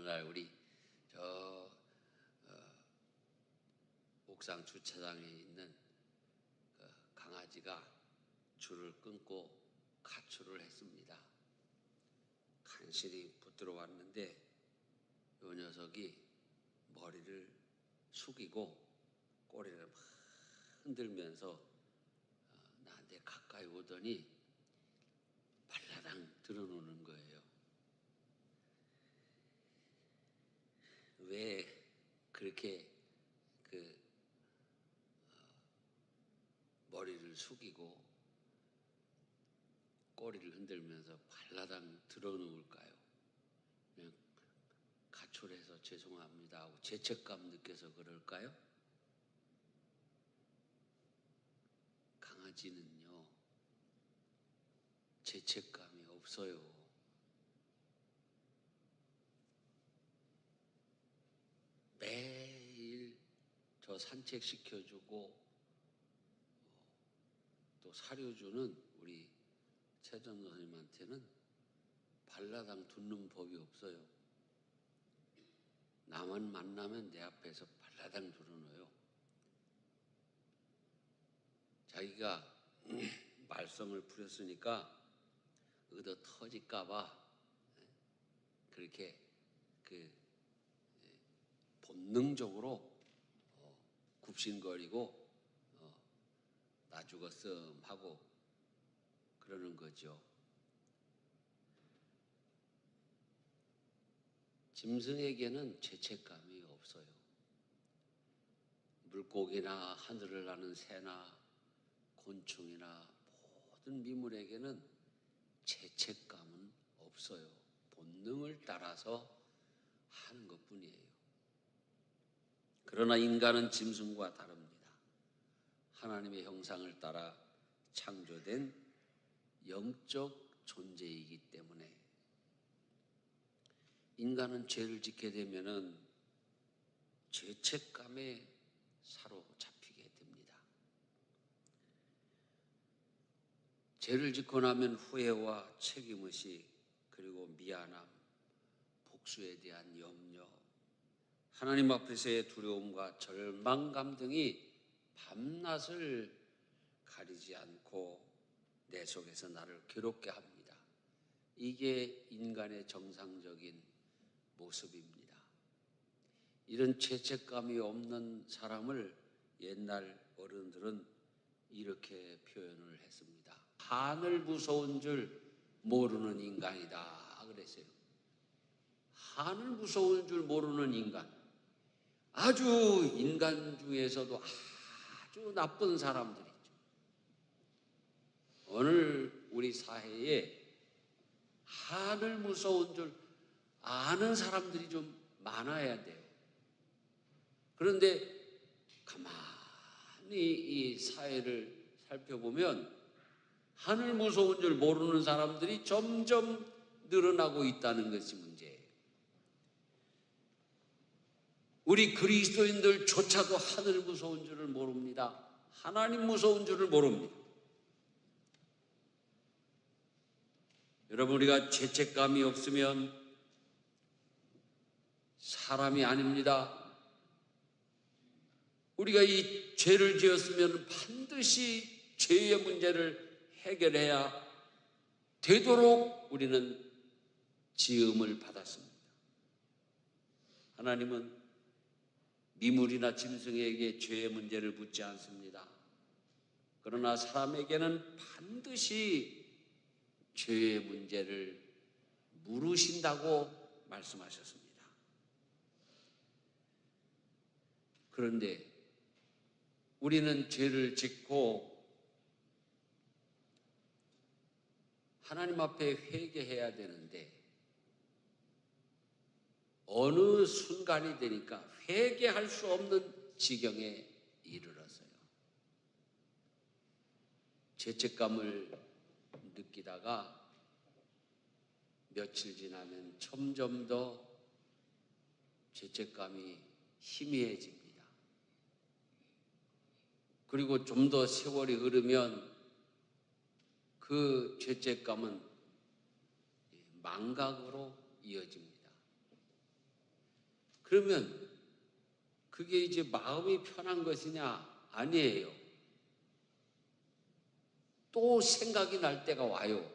날 우리 저 옥상 주차장에 있는 그 강아지가 줄을 끊고 가출을 했습니다. 간신히 붙들어 왔는데 이 녀석이 머리를 숙이고 꼬리를 막 흔들면서 나한테 가까이 오더니 발라당 드러놓는 거예요. 왜 그렇게 머리를 숙이고 꼬리를 흔들면서 발라당 드러놓을까요? 그냥 가출해서 죄송합니다 하고 죄책감 느껴서 그럴까요? 강아지는요, 죄책감이 없어요. 매일 저 산책시켜주고 또 사료주는 우리 최전 선생님한테는 발라당 두는 법이 없어요. 나만 만나면 내 앞에서 발라당 두르노요. 자기가 말썽을 부렸으니까 얻어 터질까봐 그렇게 본능적으로 굽신거리고 나 죽었음 하고 그러는 거죠. 짐승에게는 죄책감이 없어요. 물고기나 하늘을 나는 새나 곤충이나 모든 미물에게는 죄책감은 없어요. 본능을 따라서 하는 것뿐이에요. 그러나 인간은 짐승과 다릅니다. 하나님의 형상을 따라 창조된 영적 존재이기 때문에 인간은 죄를 짓게 되면은 죄책감에 사로잡히게 됩니다. 죄를 짓고 나면 후회와 책임의식, 그리고 미안함, 복수에 대한 염려, 하나님 앞에서의 두려움과 절망감 등이 밤낮을 가리지 않고 내 속에서 나를 괴롭게 합니다. 이게 인간의 정상적인 모습입니다. 이런 죄책감이 없는 사람을 옛날 어른들은 이렇게 표현을 했습니다. 하늘 무서운 줄 모르는 인간이다 그랬어요. 하늘 무서운 줄 모르는 인간. 아주 인간 중에서도 아주 나쁜 사람들이죠. 오늘 우리 사회에 하늘 무서운 줄 아는 사람들이 좀 많아야 돼요. 그런데 가만히 이 사회를 살펴보면 하늘 무서운 줄 모르는 사람들이 점점 늘어나고 있다는 것이 문제예요. 우리 그리스도인들조차도 하늘 무서운 줄을 모릅니다. 하나님 무서운 줄을 모릅니다. 여러분, 우리가 죄책감이 없으면 사람이 아닙니다. 우리가 이 죄를 지었으면 반드시 죄의 문제를 해결해야 되도록 우리는 지음을 받았습니다. 하나님은 미물이나 짐승에게 죄의 문제를 묻지 않습니다. 그러나 사람에게는 반드시 죄의 문제를 물으신다고 말씀하셨습니다. 그런데 우리는 죄를 짓고 하나님 앞에 회개해야 되는데 어느 순간이 되니까 회개할 수 없는 지경에 이르렀어요. 죄책감을 느끼다가 며칠 지나면 점점 더 죄책감이 희미해집니다. 그리고 좀 더 세월이 흐르면 그 죄책감은 망각으로 이어집니다. 그러면 그게 이제 마음이 편한 것이냐? 아니에요. 또 생각이 날 때가 와요.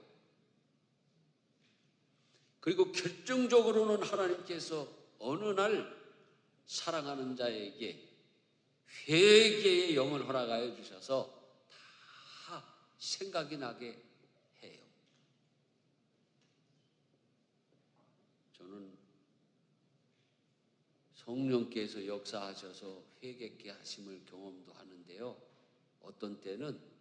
그리고 결정적으로는 하나님께서 어느 날 사랑하는 자에게 회개의 영을 허락하여 주셔서 다 생각이 나게 해요. 저는 성령께서 역사하셔서 회개케 하심을 경험도 하는데요. 어떤 때는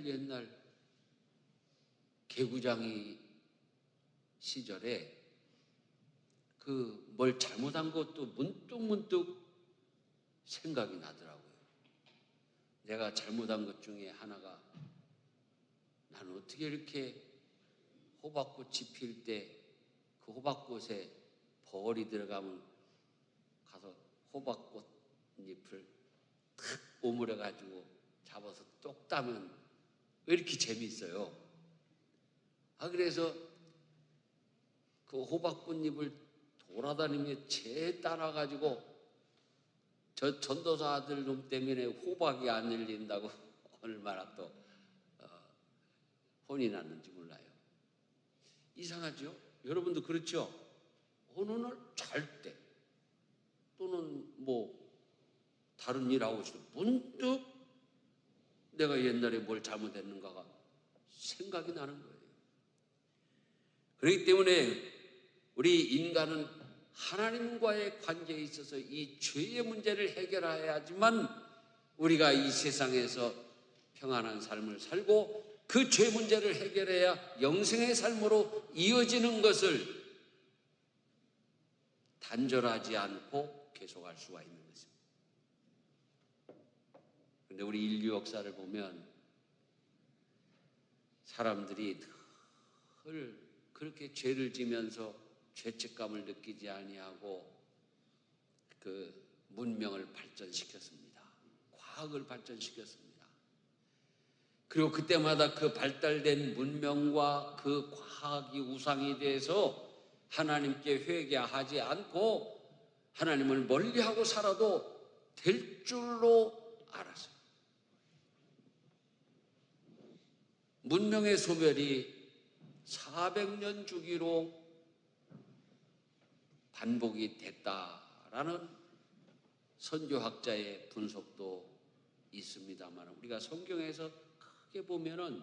옛날 개구장이 시절에 그 뭘 잘못한 것도 문득문득 생각이 나더라고요. 내가 잘못한 것 중에 하나가 나는 어떻게 이렇게 호박꽃이 필 때 그 호박꽃에 벌이 들어가면 가서 호박꽃 잎을 탁 오므려 가지고 잡아서 똑 따면 왜 이렇게 재미있어요? 그래서 그 호박꽃잎을 돌아다니며 재 따라가지고 저 전도사 아들 놈 때문에 호박이 안 열린다고 얼마나 또 혼이 났는지 몰라요. 이상하죠? 여러분도 그렇죠? 어느 날 잘 때 또는 뭐 다른 일 하고 있을 때 문득 내가 옛날에 뭘 잘못했는가가 생각이 나는 거예요. 그렇기 때문에 우리 인간은 하나님과의 관계에 있어서 이 죄의 문제를 해결해야지만 우리가 이 세상에서 평안한 삶을 살고 그 죄 문제를 해결해야 영생의 삶으로 이어지는 것을 단절하지 않고 계속할 수가 있는 것입니다. 그런데 우리 인류 역사를 보면 사람들이 늘 그렇게 죄를 지면서 죄책감을 느끼지 아니하고 그 문명을 발전시켰습니다. 과학을 발전시켰습니다. 그리고 그때마다 그 발달된 문명과 그 과학이 우상이 돼서 하나님께 회개하지 않고 하나님을 멀리하고 살아도 될 줄로 알았어요. 문명의 소멸이 400년 주기로 반복이 됐다라는 선교학자의 분석도 있습니다만 우리가 성경에서 크게 보면은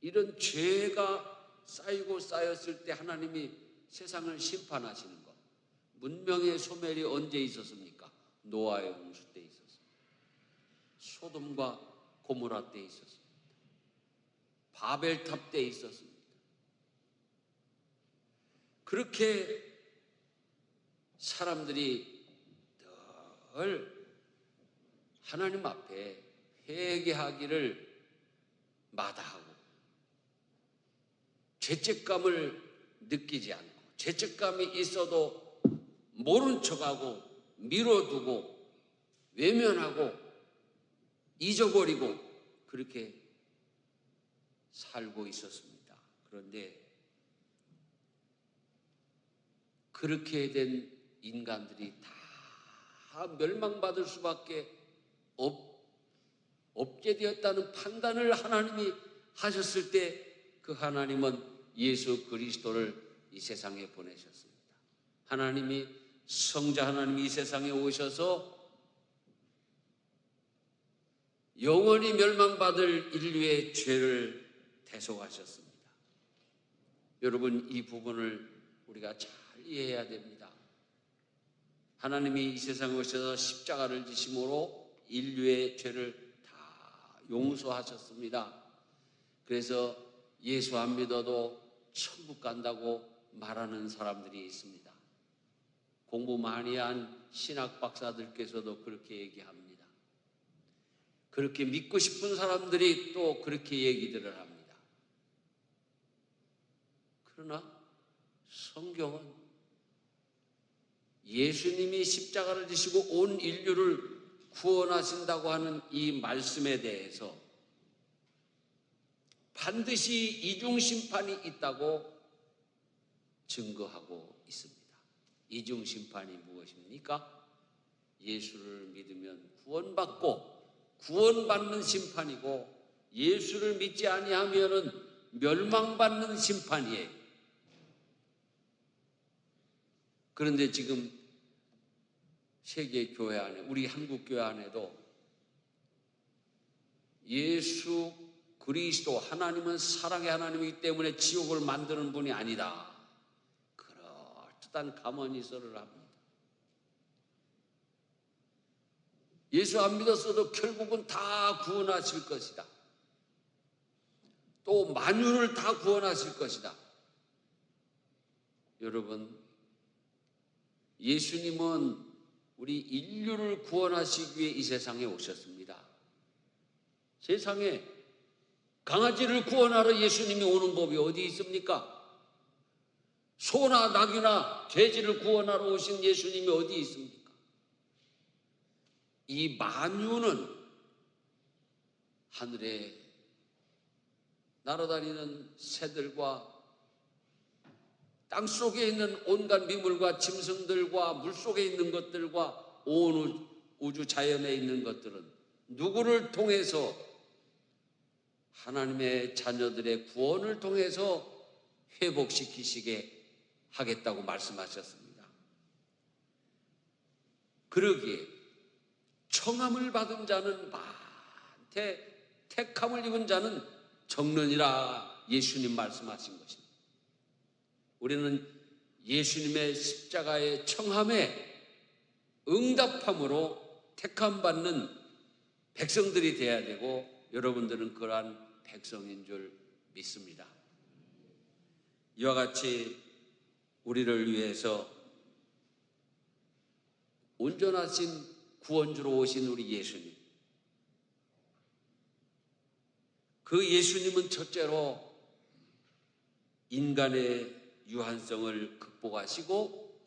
이런 죄가 쌓이고 쌓였을 때 하나님이 세상을 심판하시는 것. 문명의 소멸이 언제 있었습니까? 노아의 홍수 때 있었습니다. 소돔과 고모라 때 있었습니다. 바벨탑 때 있었습니다. 그렇게 사람들이 늘 하나님 앞에 회개하기를 마다하고 죄책감을 느끼지 않고 죄책감이 있어도 모른 척하고 미뤄두고 외면하고 잊어버리고 그렇게 살고 있었습니다. 그런데 그렇게 된 인간들이 다 멸망받을 수밖에 없게 되었다는 판단을 하나님이 하셨을 때 그 하나님은 예수 그리스도를 이 세상에 보내셨습니다. 하나님이 성자 하나님이 이 세상에 오셔서 영원히 멸망받을 인류의 죄를 대속하셨습니다. 여러분 이 부분을 우리가 잘 이해해야 됩니다. 하나님이 이 세상에 오셔서 십자가를 지심으로 인류의 죄를 다 용서하셨습니다. 그래서 예수 안 믿어도 천국 간다고 말하는 사람들이 있습니다. 공부 많이 한 신학 박사들께서도 그렇게 얘기합니다. 그렇게 믿고 싶은 사람들이 또 그렇게 얘기들을 합니다. 그러나 성경은 예수님이 십자가를 지시고 온 인류를 구원하신다고 하는 이 말씀에 대해서 반드시 이중심판이 있다고 증거하고 있습니다. 이중 심판이 무엇입니까? 예수를 믿으면 구원받고 구원받는 심판이고 예수를 믿지 아니하면은 멸망받는 심판이에요. 그런데 지금 세계 교회 안에, 우리 한국 교회 안에도 예수 그리스도 하나님은 사랑의 하나님이기 때문에 지옥을 만드는 분이 아니다, 그럴듯한 가문이설을 합니다. 예수 안 믿었어도 결국은 다 구원하실 것이다. 또 만유를 다 구원하실 것이다. 여러분, 예수님은 우리 인류를 구원하시기 위해 이 세상에 오셨습니다. 세상에 강아지를 구원하러 예수님이 오는 법이 어디 있습니까? 소나 나귀나 돼지를 구원하러 오신 예수님이 어디 있습니까? 이 만유는 하늘에 날아다니는 새들과 땅속에 있는 온갖 미물과 짐승들과 물속에 있는 것들과 온 우주 자연에 있는 것들은 누구를 통해서, 하나님의 자녀들의 구원을 통해서 회복시키시게 하겠다고 말씀하셨습니다. 그러기에 청함을 받은 자는 많되 택함을 입은 자는 적느니라 예수님 말씀하신 것입니다. 우리는 예수님의 십자가의 청함에 응답함으로 택함받는 백성들이 되어야 되고, 여러분들은 그러한 백성인 줄 믿습니다. 이와 같이 우리를 위해서 온전하신 구원주로 오신 우리 예수님, 그 예수님은 첫째로 인간의 유한성을 극복하시고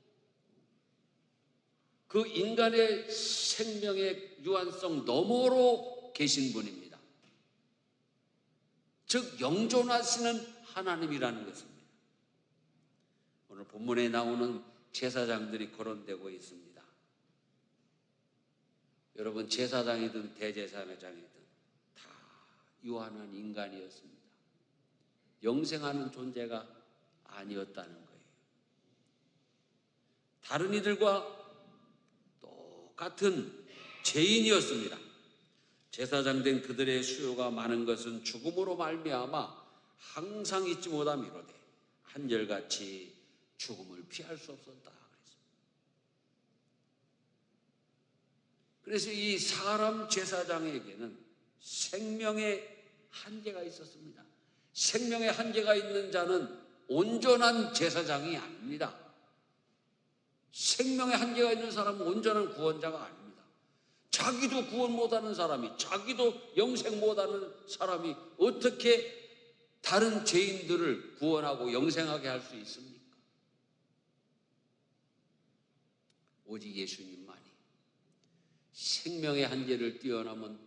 그 인간의 생명의 유한성 너머로 계신 분입니다. 즉 영존하시는 하나님이라는 것입니다. 오늘 본문에 나오는 제사장들이 거론되고 있습니다. 여러분, 제사장이든 대제사장이든 다 유한한 인간이었습니다. 영생하는 존재가 아니었다는 거예요. 다른 이들과 똑같은 죄인이었습니다. 제사장 된 그들의 수요가 많은 것은 죽음으로 말미암아 항상 잊지 못함이로되 한결같이 죽음을 피할 수 없었다 그랬습니다. 그래서 이 사람 제사장에게는 생명의 한계가 있었습니다. 생명의 한계가 있는 자는 온전한 제사장이 아닙니다. 생명의 한계가 있는 사람은 온전한 구원자가 아닙니다. 자기도 구원 못하는 사람이, 자기도 영생 못하는 사람이 어떻게 다른 죄인들을 구원하고 영생하게 할 수 있습니까? 오직 예수님만이 생명의 한계를 뛰어넘은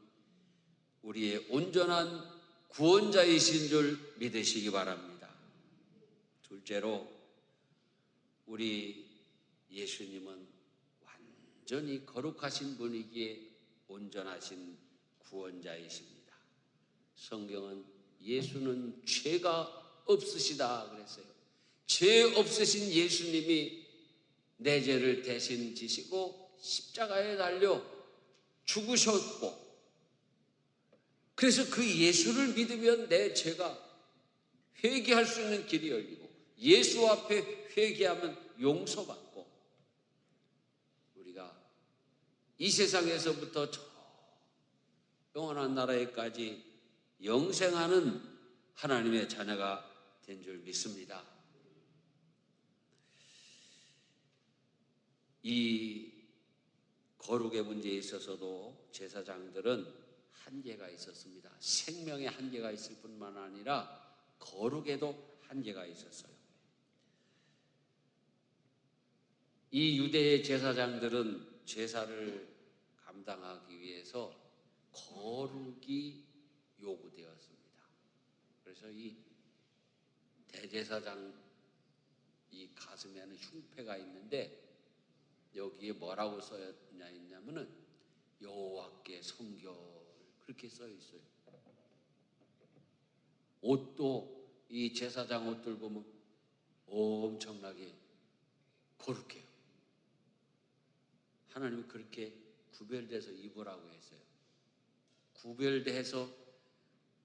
우리의 온전한 구원자이신 줄 믿으시기 바랍니다. 둘째로, 우리 예수님은 완전히 거룩하신 분이기에 온전하신 구원자이십니다. 성경은 예수는 죄가 없으시다 그랬어요. 죄 없으신 예수님이 내 죄를 대신 지시고 십자가에 달려 죽으셨고, 그래서 그 예수를 믿으면 내 죄가 회개할 수 있는 길이 열리고 예수 앞에 회개하면 용서받고 우리가 이 세상에서부터 저 영원한 나라에까지 영생하는 하나님의 자녀가 된 줄 믿습니다. 이 거룩의 문제에 있어서도 제사장들은 한계가 있었습니다. 생명의 한계가 있을 뿐만 아니라 거룩에도 한계가 있었어요. 이 유대의 제사장들은 제사를 감당하기 위해서 거룩이 요구되었습니다. 그래서 이 대제사장 이 가슴에는 흉패가 있는데 여기에 뭐라고 써있냐 있냐면은 여호와께 성결 그렇게 써 있어요. 옷도 이 제사장 옷들 보면 엄청나게 거룩해요. 하나님이 그렇게 구별돼서 입으라고 했어요. 구별돼서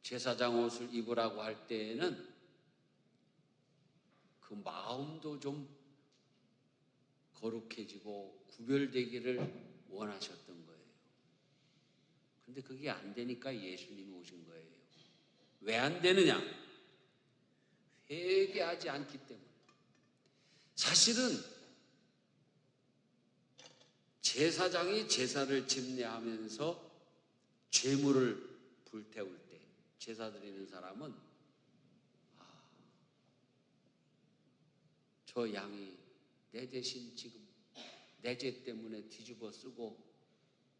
제사장 옷을 입으라고 할 때에는 그 마음도 좀 거룩해지고 구별되기를 원하셨던 거예요. 근데 그게 안 되니까 예수님이 오신 거예요. 왜 안 되느냐? 회개하지 않기 때문에. 사실은 제사장이 제사를 집례하면서 죄물을 불태울 때 제사 드리는 사람은 저 양이 내 대신 지금 내 죄 때문에 뒤집어 쓰고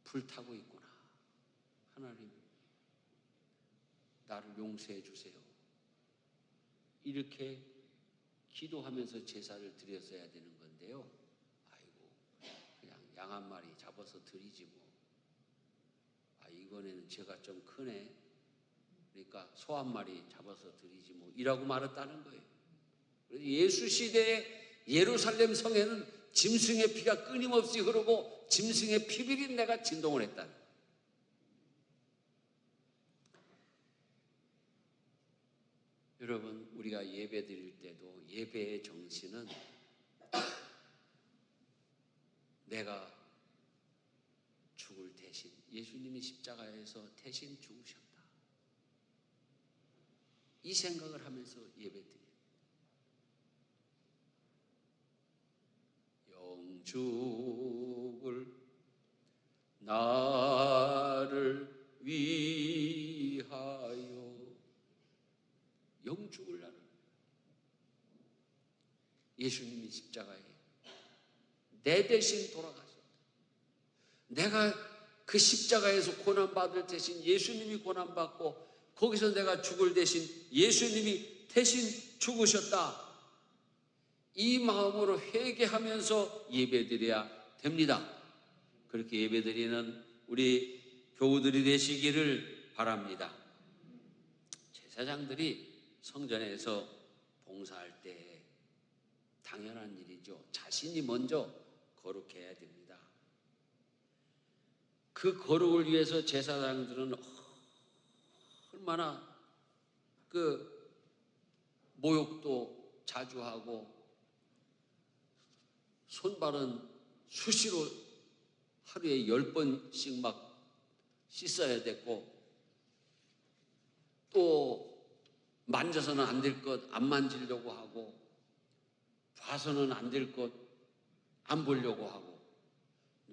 불타고 있구나. 하나님 나를 용서해 주세요. 이렇게 기도하면서 제사를 드렸어야 되는 건데요. 아이고 그냥 양 한 마리 잡아서 드리지 뭐. 이번에는 제가 좀 크네. 그러니까 소 한 마리 잡아서 드리지 뭐 이라고 말했다는 거예요. 예수 시대의 예루살렘 성에는 짐승의 피가 끊임없이 흐르고 짐승의 피비린내가 진동을 했다. 여러분 우리가 예배 드릴 때도 예배의 정신은 내가 죽을 대신 예수님이 십자가에서 대신 죽으셨다. 이 생각을 하면서 예배 드려요. 영죽을 나를 위하여 영죽을 나를 예수님이 십자가에 내 대신 돌아가셨다. 내가 그 십자가에서 고난받을 대신 예수님이 고난받고 거기서 내가 죽을 대신 예수님이 대신 죽으셨다. 이 마음으로 회개하면서 예배드려야 됩니다. 그렇게 예배드리는 우리 교우들이 되시기를 바랍니다. 제사장들이 성전에서 봉사할 때 당연한 일이죠. 자신이 먼저 거룩해야 됩니다. 그 거룩을 위해서 제사장들은 얼마나 그 모욕도 자주 하고 손발은 수시로 하루에 10번씩 막 씻어야 됐고 또 만져서는 안 될 것 안 만지려고 하고 봐서는 안 될 것 안 보려고 하고.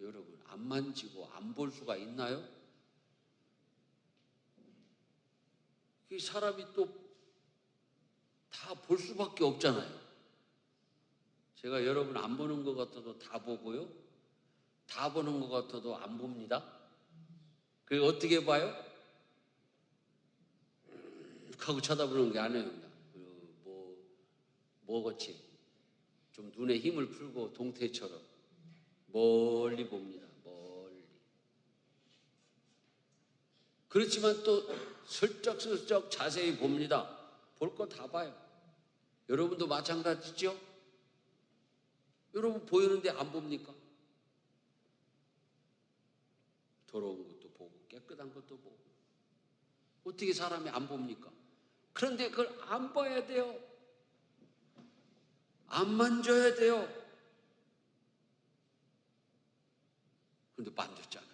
여러분 안 만지고 안 볼 수가 있나요? 이 사람이 또 다 볼 수밖에 없잖아요. 제가 여러분 안 보는 것 같아도 다 보고요. 다 보는 것 같아도 안 봅니다. 그리고 어떻게 봐요? 하고 쳐다보는 게 아니에요. 뭐같이 좀 눈에 힘을 풀고 동태처럼 멀리 봅니다. 멀리. 그렇지만 또 슬쩍슬쩍 자세히 봅니다. 볼 거 다 봐요. 여러분도 마찬가지죠? 여러분 보이는데 안 봅니까? 더러운 것도 보고 깨끗한 것도 보고. 어떻게 사람이 안 봅니까? 그런데 그걸 안 봐야 돼요. 안 만져야 돼요. 그런데 만졌잖아요.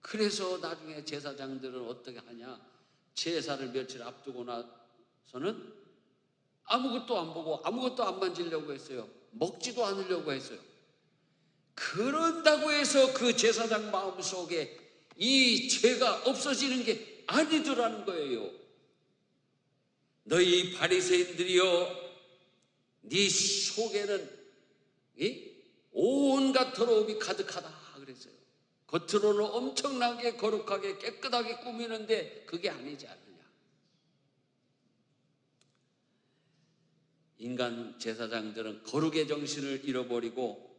그래서 나중에 제사장들은 어떻게 하냐? 제사를 며칠 앞두고 나서는 아무것도 안 보고 아무것도 안 만지려고 했어요. 먹지도 않으려고 했어요. 그런다고 해서 그 제사장 마음속에 이 죄가 없어지는 게 아니더라는 거예요. 너희 바리새인들이여, 네 속에는 온갖 더러움이 가득하다 그랬어요. 겉으로는 엄청나게 거룩하게 깨끗하게 꾸미는데 그게 아니지 않느냐. 인간 제사장들은 거룩의 정신을 잃어버리고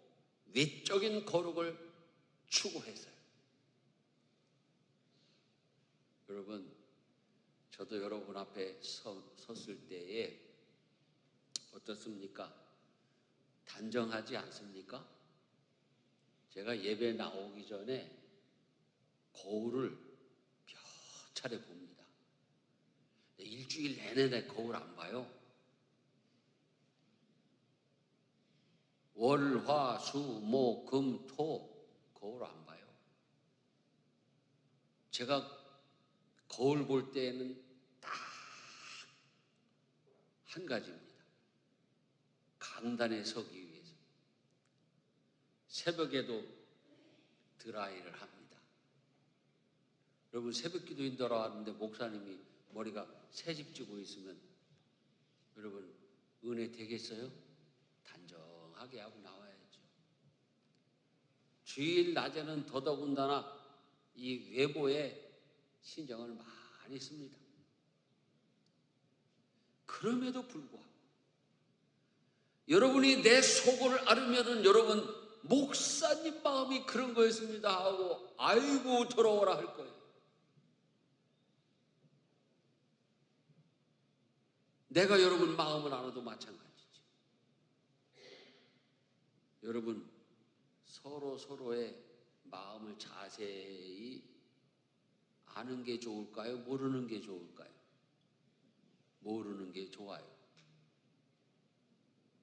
외적인 거룩을 추구했어요. 여러분, 저도 여러분 앞에 섰을 때에 어떻습니까? 단정하지 않습니까? 제가 예배 나오기 전에 거울을 몇 차례 봅니다. 일주일 내내 거울 안 봐요. 월, 화, 수, 목, 금, 토 거울 안 봐요. 제가 거울 볼 때에는 딱 한 가지입니다. 강단에 서기 위해서. 새벽에도 드라이를 합니다. 여러분, 새벽 기도인도로 왔는데 목사님이 머리가 새집 지고 있으면 여러분 은혜 되겠어요? 단정하게 하고 나와야죠. 주일 낮에는 더더군다나 이 외모에 신경을 많이 씁니다. 그럼에도 불구하고 여러분이 내 속을 알으면은 여러분 목사님 마음이 그런 거였습니다 하고 아이고 돌아오라 할 거예요. 내가 여러분 마음을 알아도 마찬가지죠. 여러분 서로의 마음을 자세히 아는 게 좋을까요? 모르는 게 좋을까요? 모르는 게 좋아요.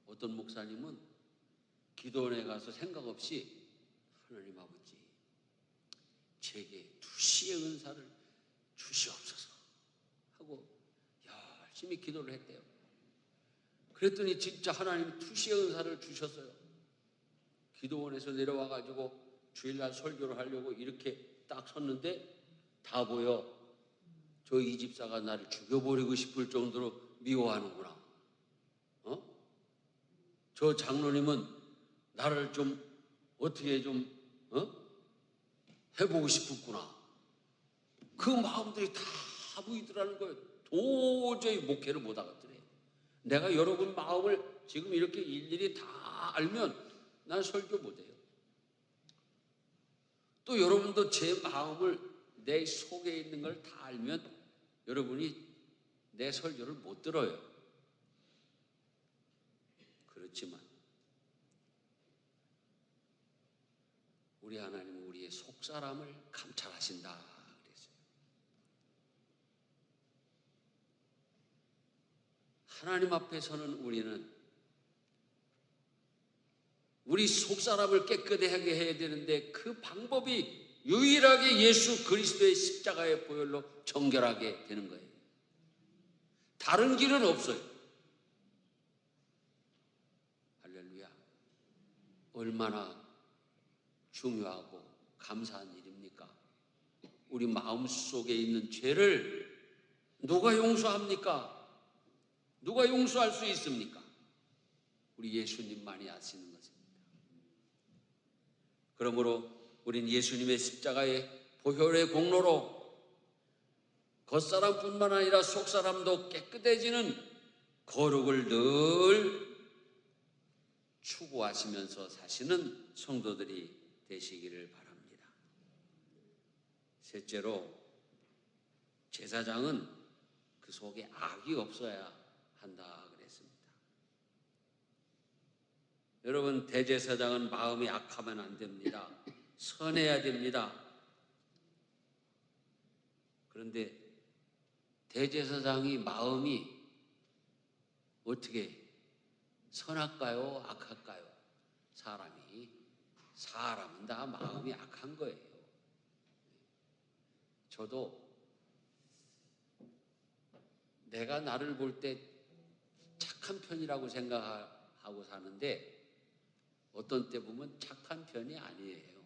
어떤 목사님은 기도원에 가서 생각 없이 하나님 아버지 제게 2시의 은사를 주시옵소서 하고 열심히 기도를 했대요. 그랬더니 진짜 하나님이 2시의 은사를 주셨어요. 기도원에서 내려와가지고 주일날 설교를 하려고 이렇게 딱 섰는데 다 보여. 저 이 집사가 나를 죽여버리고 싶을 정도로 미워하는구나. 저 장로님은 나를 좀 어떻게 좀 해보고 싶었구나. 그 마음들이 다 보이더라는 거예요. 도저히 목회를 못 하겠더래. 내가 여러분 마음을 지금 이렇게 일일이 다 알면 난 설교 못 해요. 또 여러분도 제 마음을 내 속에 있는 걸 다 알면 여러분이 내 설교를 못 들어요. 그렇지만 우리 하나님은 우리의 속사람을 감찰하신다 그랬어요. 하나님 앞에서는 우리는 우리 속사람을 깨끗하게 해야 되는데 그 방법이 유일하게 예수 그리스도의 십자가의 보혈로 정결하게 되는 거예요. 다른 길은 없어요. 할렐루야. 얼마나 중요하고 감사한 일입니까? 우리 마음속에 있는 죄를 누가 용서합니까? 누가 용서할 수 있습니까? 우리 예수님만이 아시는 것입니다. 그러므로 우린 예수님의 십자가의 보혈의 공로로 겉사람뿐만 아니라 속사람도 깨끗해지는 거룩을 늘 추구하시면서 사시는 성도들이 되시기를 바랍니다. 셋째로, 제사장은 그 속에 악이 없어야 한다 그랬습니다. 여러분, 대제사장은 마음이 악하면 안 됩니다. 선해야 됩니다. 그런데 대제사장이 마음이 어떻게 선할까요? 악할까요? 사람은 다 마음이 악한 거예요. 저도 내가 나를 볼 때 착한 편이라고 생각하고 사는데 어떤 때 보면 착한 편이 아니에요.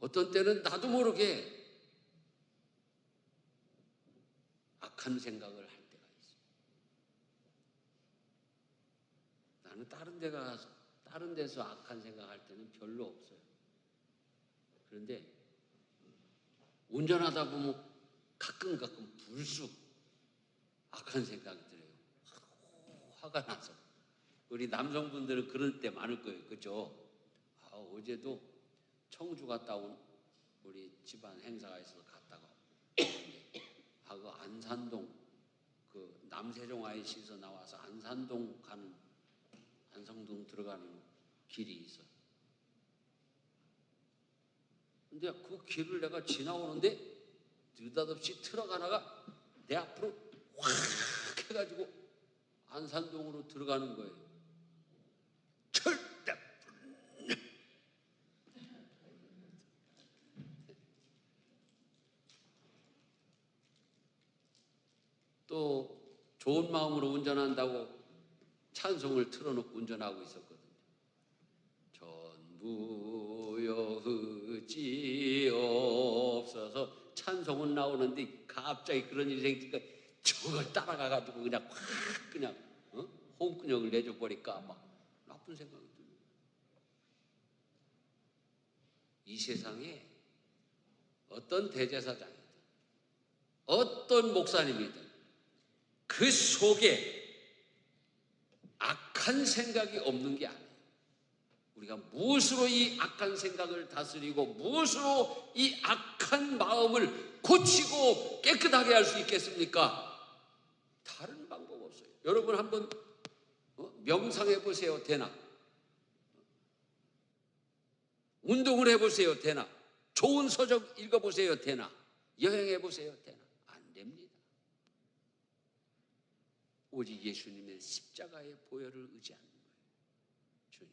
어떤 때는 나도 모르게 악한 생각을 할 때가 있어요. 나는 다른 데서 악한 생각할 때는 별로 없어요. 그런데 운전하다 보면 가끔 불쑥 악한 생각이 들어요. 화가 나서. 우리 남성분들은 그럴 때 많을 거예요. 그죠? 어제도 청주 갔다 온 우리 집안 행사가 있어서 갔다가 그 안산동 그 남세종 IC에서 나와서 안산동 가는 안성동 들어가는 길이 있어요. 근데 그 길을 내가 지나오는데 느닷없이 트럭 하나가 내 앞으로 확 해가지고 안산동으로 들어가는 거예요. 절대 또 좋은 마음으로 운전한다고 찬송을 틀어놓고 운전하고 있었거든요. 전부여 의지없어서 찬송은 나오는데 갑자기 그런 일이 생기니까 저걸 따라가가지고 그냥 확 그냥 홍근영을 내줘 버릴까 막 나쁜 생각이 들어요. 이 세상에 어떤 대제사장이든 어떤 목사님이든 그 속에 악한 생각이 없는 게 아니에요. 우리가 무엇으로 이 악한 생각을 다스리고 무엇으로 이 악한 마음을 고치고 깨끗하게 할 수 있겠습니까? 다른 방법 없어요. 여러분 한번 명상해 보세요. 되나? 운동을 해보세요. 되나? 좋은 서적 읽어보세요. 되나? 여행해 보세요. 되나? 안 됩니다. 오직 예수님의 십자가의 보혈을 의지하는 거예요. 주님,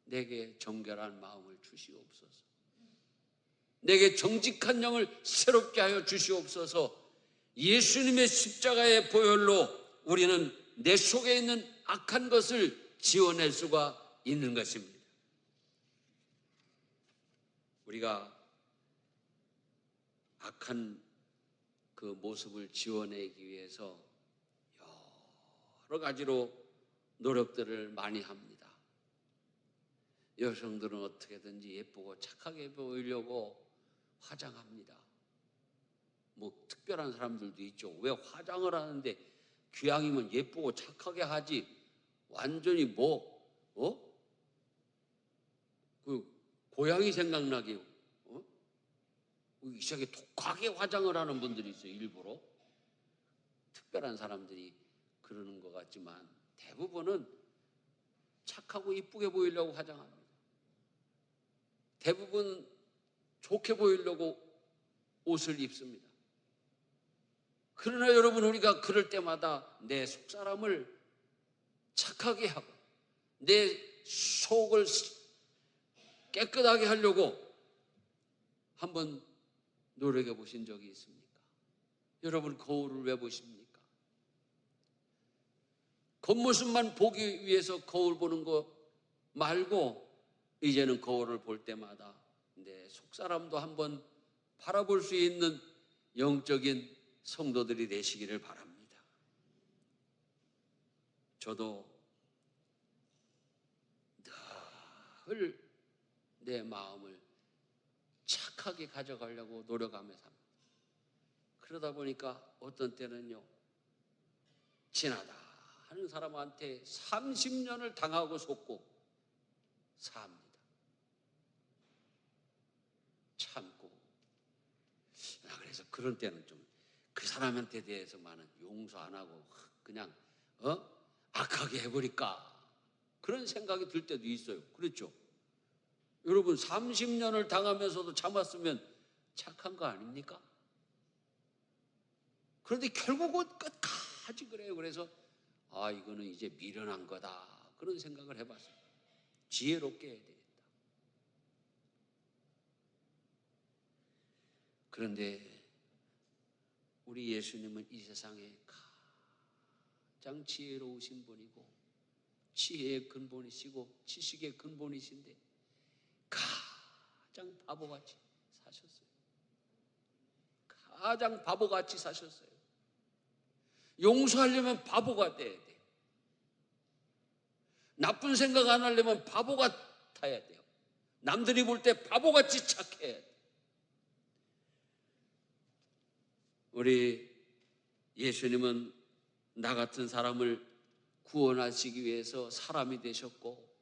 내게 정결한 마음을 주시옵소서. 내게 정직한 영을 새롭게 하여 주시옵소서. 예수님의 십자가의 보혈로 우리는 내 속에 있는 악한 것을 지워낼 수가 있는 것입니다. 우리가 악한 그 모습을 지워내기 위해서 여러 가지로 노력들을 많이 합니다. 여성들은 어떻게든지 예쁘고 착하게 보이려고 화장합니다. 뭐 특별한 사람들도 있죠. 왜 화장을 하는데 귀향이면 예쁘고 착하게 하지 완전히 그 고양이 생각나게 이상하게 독하게 화장을 하는 분들이 있어요. 일부러 특별한 사람들이 그러는 것 같지만 대부분은 착하고 이쁘게 보이려고 화장합니다. 대부분 좋게 보이려고 옷을 입습니다. 그러나 여러분, 우리가 그럴 때마다 내 속사람을 착하게 하고 내 속을 깨끗하게 하려고 한번 노력해 보신 적이 있습니까? 여러분, 거울을 왜 보십니까? 겉모습만 보기 위해서 거울 보는 거 말고 이제는 거울을 볼 때마다 내 속사람도 한번 바라볼 수 있는 영적인 성도들이 되시기를 바랍니다. 저도 늘 내 마음을 착하게 가져가려고 노력하며 삽니다. 그러다 보니까 어떤 때는요, 지나다 하는 사람한테 30년을 당하고 속고 삽니다. 참고. 그래서 그런 때는 좀 그 사람한테 대해서만은 용서 안 하고 그냥 악하게 해버릴까 그런 생각이 들 때도 있어요. 그렇죠? 여러분, 30년을 당하면서도 참았으면 착한 거 아닙니까? 그런데 결국은 끝까지 그래요. 그래서 이거는 이제 미련한 거다 그런 생각을 해봤어요. 지혜롭게 해야 되겠다. 그런데 우리 예수님은 이 세상에 가장 지혜로우신 분이고 지혜의 근본이시고 지식의 근본이신데 가장 바보같이 사셨어요. 가장 바보같이 사셨어요. 용서하려면 바보가 돼야 돼요. 나쁜 생각 안 하려면 바보 같아야 돼요. 남들이 볼 때 바보같이 착해야 돼요. 우리 예수님은 나 같은 사람을 구원하시기 위해서 사람이 되셨고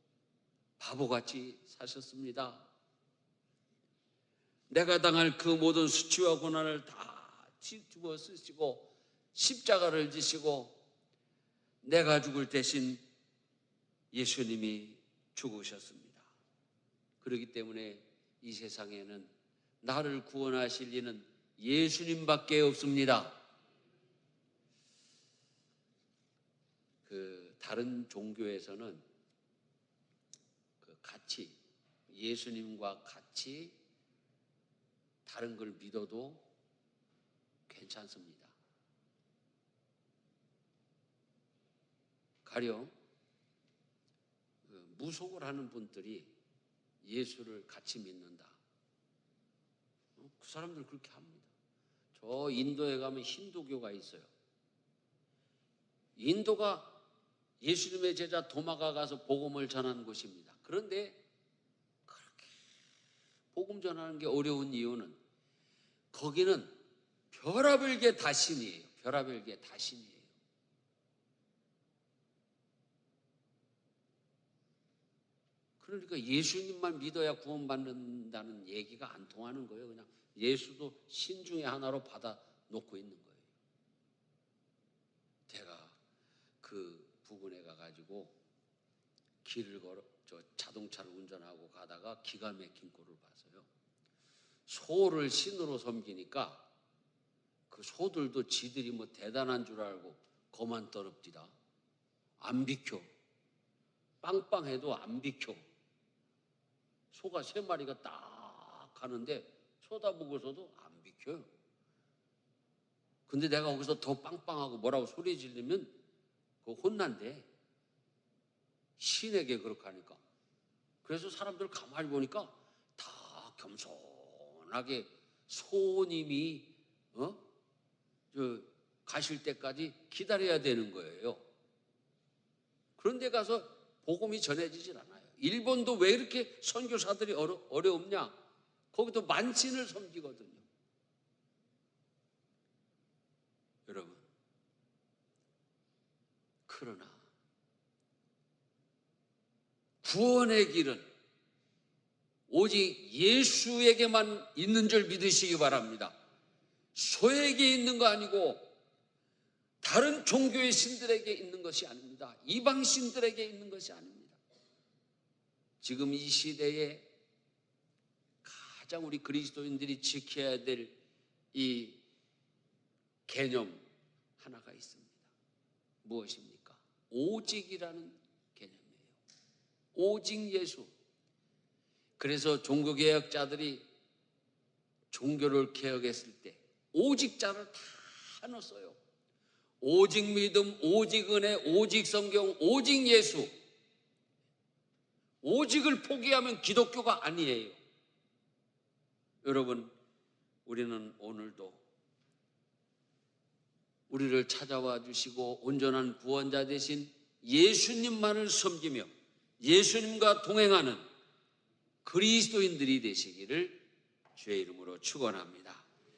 바보같이 사셨습니다. 내가 당할 그 모든 수치와 고난을 다 집어 쓰시고 십자가를 지시고 내가 죽을 대신 예수님이 죽으셨습니다. 그렇기 때문에 이 세상에는 나를 구원하실 이는 예수님밖에 없습니다. 다른 종교에서는 같이 예수님과 같이 다른 걸 믿어도 괜찮습니다. 가령 무속을 하는 분들이 예수를 같이 믿는다. 그 사람들 그렇게 합니다. 저 인도에 가면 힌두교가 있어요. 인도가 예수님의 제자 도마가 가서 복음을 전하는 곳입니다. 그런데 그렇게 복음 전하는 게 어려운 이유는 거기는 별하별게 다 신이에요. 별하별게 다 신이에요. 그러니까 예수님만 믿어야 구원받는다는 얘기가 안 통하는 거예요. 그냥 예수도 신 중에 하나로 받아 놓고 있는 거예요. 제가 그 부근에 가가지고 길을 걸어 자동차를 운전하고 가다가 기가 막힌 꼴을 봤어요. 소를 신으로 섬기니까 그 소들도 지들이 뭐 대단한 줄 알고 거만 떨어지다. 안 비켜. 빵빵해도 안 비켜. 소가 3마리가 딱 가는데 쳐다보고서도 안 비켜요. 근데 내가 거기서 더 빵빵하고 뭐라고 소리 지르면 그거 혼난대. 신에게 그렇게 하니까. 그래서 사람들 가만히 보니까 다 겸손하게 소님이 가실 때까지 기다려야 되는 거예요. 그런데 가서 복음이 전해지질 않아요. 일본도 왜 이렇게 선교사들이 어려움냐? 거기도 만신을 섬기거든요. 여러분, 그러나 구원의 길은 오직 예수에게만 있는 줄 믿으시기 바랍니다. 소에게 있는 거 아니고 다른 종교의 신들에게 있는 것이 아닙니다. 이방 신들에게 있는 것이 아닙니다. 지금 이 시대에 가장 우리 그리스도인들이 지켜야 될 이 개념 하나가 있습니다. 무엇입니까? 오직이라는 개념이에요. 오직 예수. 그래서 종교개혁자들이 종교를 개혁했을 때 오직자를 다 넣었어요. 오직 믿음, 오직 은혜, 오직 성경, 오직 예수. 오직을 포기하면 기독교가 아니에요. 여러분, 우리는 오늘도 우리를 찾아와 주시고 온전한 구원자 되신 예수님만을 섬기며 예수님과 동행하는 그리스도인들이 되시기를 주의 이름으로 축원합니다.